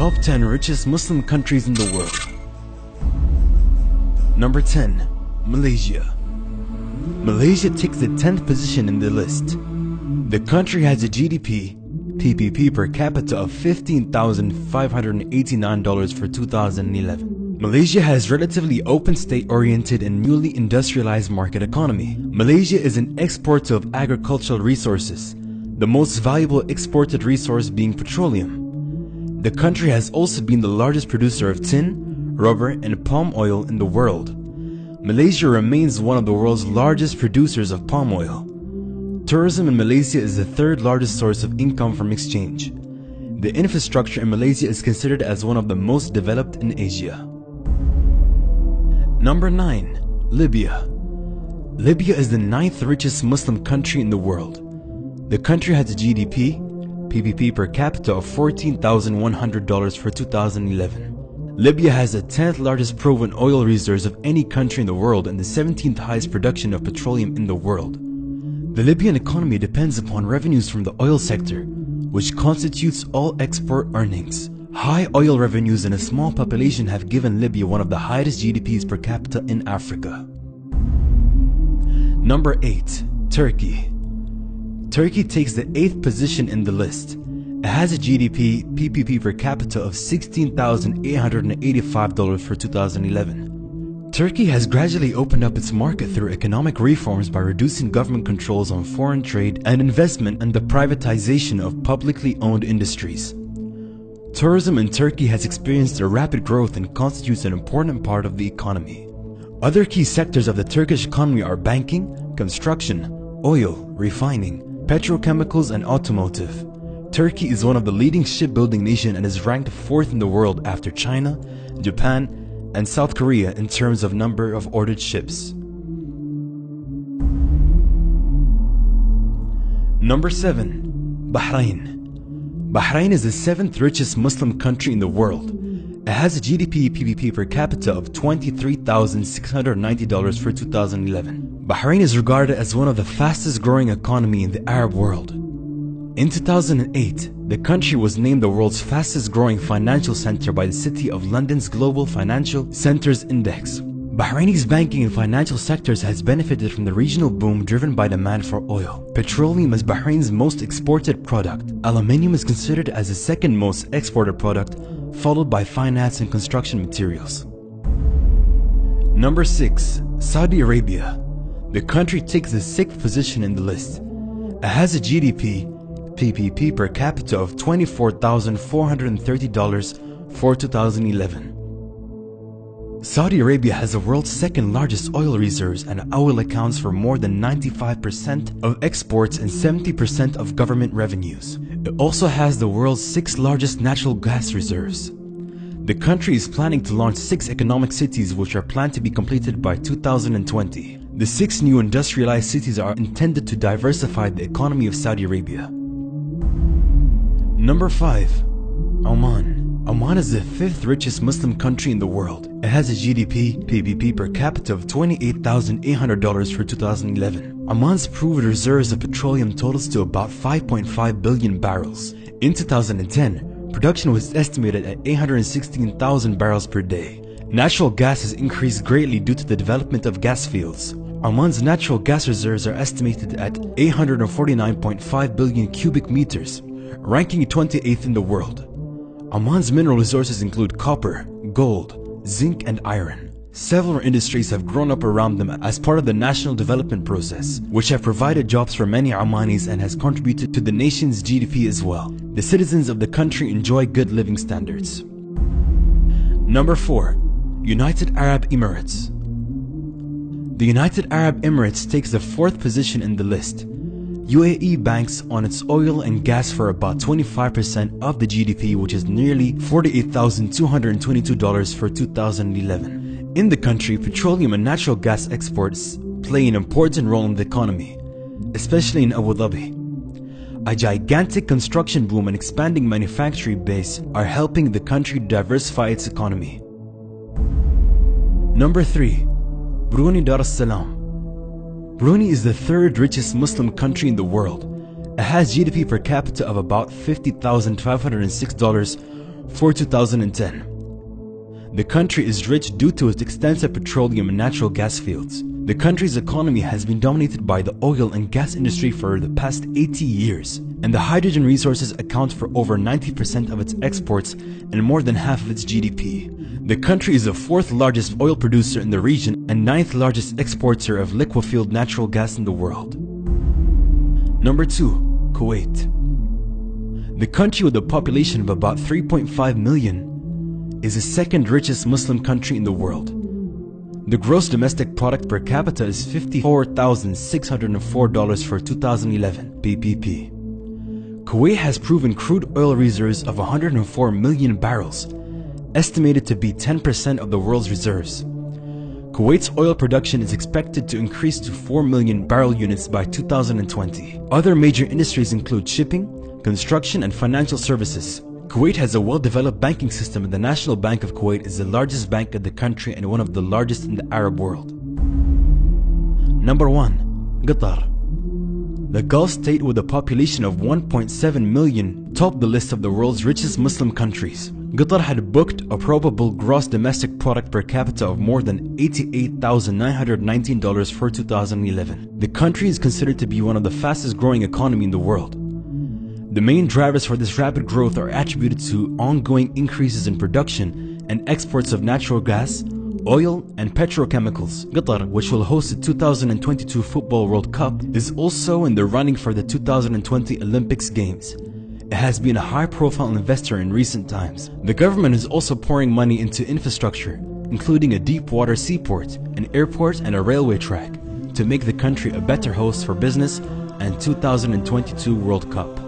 Top 10 richest Muslim countries in the world. Number 10. Malaysia. Malaysia takes the 10th position in the list. The country has a GDP PPP per capita of $15,589 for 2011. Malaysia has relatively open state-oriented and newly industrialized market economy. Malaysia is an exporter of agricultural resources, the most valuable exported resource being petroleum. The country has also been the largest producer of tin, rubber, and palm oil in the world. Malaysia remains one of the world's largest producers of palm oil. Tourism in Malaysia is the third largest source of income from exchange. The infrastructure in Malaysia is considered as one of the most developed in Asia. Number 9. Libya. Libya is the 9th richest Muslim country in the world. The country has a GDP PPP per capita of $14,100 for 2011. Libya has the 10th largest proven oil reserves of any country in the world and the 17th highest production of petroleum in the world. The Libyan economy depends upon revenues from the oil sector, which constitutes all export earnings. High oil revenues and a small population have given Libya one of the highest GDPs per capita in Africa. Number 8. Turkey. Turkey takes the 8th position in the list. It has a GDP PPP per capita of $16,885 for 2011. Turkey has gradually opened up its market through economic reforms by reducing government controls on foreign trade and investment and the privatization of publicly owned industries. Tourism in Turkey has experienced a rapid growth and constitutes an important part of the economy. Other key sectors of the Turkish economy are banking, construction, oil, refining, petrochemicals, and automotive. Turkey is one of the leading shipbuilding nations and is ranked 4th in the world after China, Japan, and South Korea in terms of number of ordered ships. Number 7. Bahrain. Bahrain is the 7th richest Muslim country in the world. It has a GDP PPP per capita of $23,690 for 2011. Bahrain is regarded as one of the fastest growing economy in the Arab world. In 2008, the country was named the world's fastest growing financial center by the City of London's Global Financial Centers Index. Bahraini's banking and financial sectors has benefited from the regional boom driven by demand for oil. Petroleum is Bahrain's most exported product. Aluminium is considered as the second most exported product, followed by finance and construction materials. Number 6. Saudi Arabia. The country takes the 6th position in the list. It has a GDP PPP per capita of $24,430 for 2011. Saudi Arabia has the world's 2nd largest oil reserves, and oil accounts for more than 95% of exports and 70% of government revenues. It also has the world's 6th largest natural gas reserves. The country is planning to launch 6 economic cities which are planned to be completed by 2020. The 6 new industrialized cities are intended to diversify the economy of Saudi Arabia. Number 5. Oman. Oman is the 5th richest Muslim country in the world. It has a GDP PPP per capita of $28,800 for 2011. Oman's proved reserves of petroleum totals to about 5.5 billion barrels. In 2010, production was estimated at 816,000 barrels per day. Natural gas has increased greatly due to the development of gas fields. Oman's natural gas reserves are estimated at 849.5 billion cubic meters, ranking 28th in the world. Oman's mineral resources include copper, gold, zinc, and iron. Several industries have grown up around them as part of the national development process, which have provided jobs for many Omanis and has contributed to the nation's GDP as well. The citizens of the country enjoy good living standards. Number 4. United Arab Emirates. The United Arab Emirates takes the 4th position in the list. UAE banks on its oil and gas for about 25% of the GDP, which is nearly $48,222 for 2011. In the country, petroleum and natural gas exports play an important role in the economy, especially in Abu Dhabi. A gigantic construction boom and expanding manufacturing base are helping the country diversify its economy. Number 3. Brunei Darussalam. Brunei is the 3rd richest Muslim country in the world. It has GDP per capita of about $50,506 for 2010. The country is rich due to its extensive petroleum and natural gas fields. The country's economy has been dominated by the oil and gas industry for the past 80 years, and the hydrogen resources account for over 90% of its exports and more than half of its GDP. The country is the fourth largest oil producer in the region and ninth largest exporter of liquefied natural gas in the world. Number 2. Kuwait. The country, with a population of about 3.5 million, is the second richest Muslim country in the world. The gross domestic product per capita is $54,604 for 2011 PPP. Kuwait has proven crude oil reserves of 104 million barrels, estimated to be 10% of the world's reserves. Kuwait's oil production is expected to increase to 4 million barrel units by 2020. Other major industries include shipping, construction, and financial services. Kuwait has a well-developed banking system, and the National Bank of Kuwait is the largest bank in the country and one of the largest in the Arab world. Number 1. Qatar. The Gulf state, with a population of 1.7 million, topped the list of the world's richest Muslim countries. Qatar had booked a probable gross domestic product per capita of more than $88,919 for 2011. The country is considered to be one of the fastest growing economies in the world. The main drivers for this rapid growth are attributed to ongoing increases in production and exports of natural gas, oil, and petrochemicals. Qatar, which will host the 2022 Football World Cup, is also in the running for the 2020 Olympics Games. It has been a high-profile investor in recent times. The government is also pouring money into infrastructure, including a deep-water seaport, an airport, and a railway track, to make the country a better host for business and 2022 World Cup.